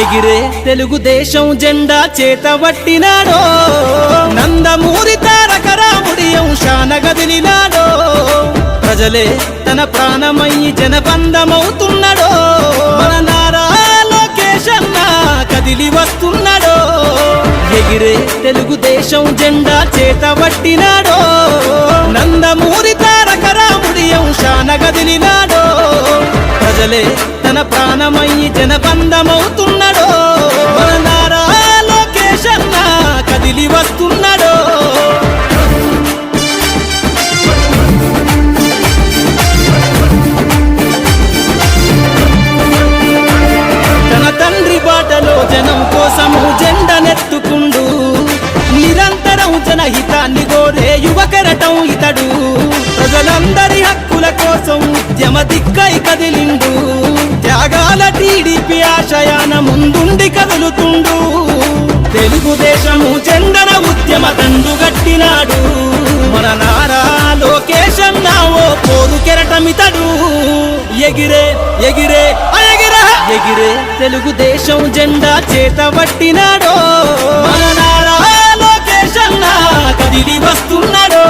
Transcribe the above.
ఎగిరే తెలుగుదేశం జెండా చేతబట్టినాడో నందమూరి తారక రాముడి అంశాన గదిలినాడో ప్రజలే తన ప్రాణమయ్యి జనబంధమవుతున్నాడో మన నారా లోకేష్ అన్న కదిలి వస్తున్నాడో ఎగిరే తెలుగుదేశం జెండా చేతబట్టినాడో నందమూరి తారక రాముడి అంశాన గదిలినాడో ప్రజలే తన ప్రాణమయ్యి జనబంధమవుతున్నాడో మన నారా లోకేష్ అన్న కదిలి వస్తున్నాడో తన తండ్రి బాటలో జనం కోసము జెండనెత్తుకుండు నిరంతరం జనహితాన్ని కోరే యువకరటం ఇతడు ప్రజలందరి హక్కుల కోసం ఉద్యమ దిక్కై కదిలిండు త్యాగాల టీడీపీ ఆశయాన ముందుండి కదులుతుండు తెలుగుదేశము జెండన ఉద్యమ దండు గట్టినాడు మన నారా లోకేష్ అన్న ఓ పోరు కెరటమితడు ఎగిరే ఎగిరే ఎగిరే తెలుగుదేశం జెండా చేతబట్టినాడో మన నారా లోకేష్ అన్న కదిలి వస్తున్నాడో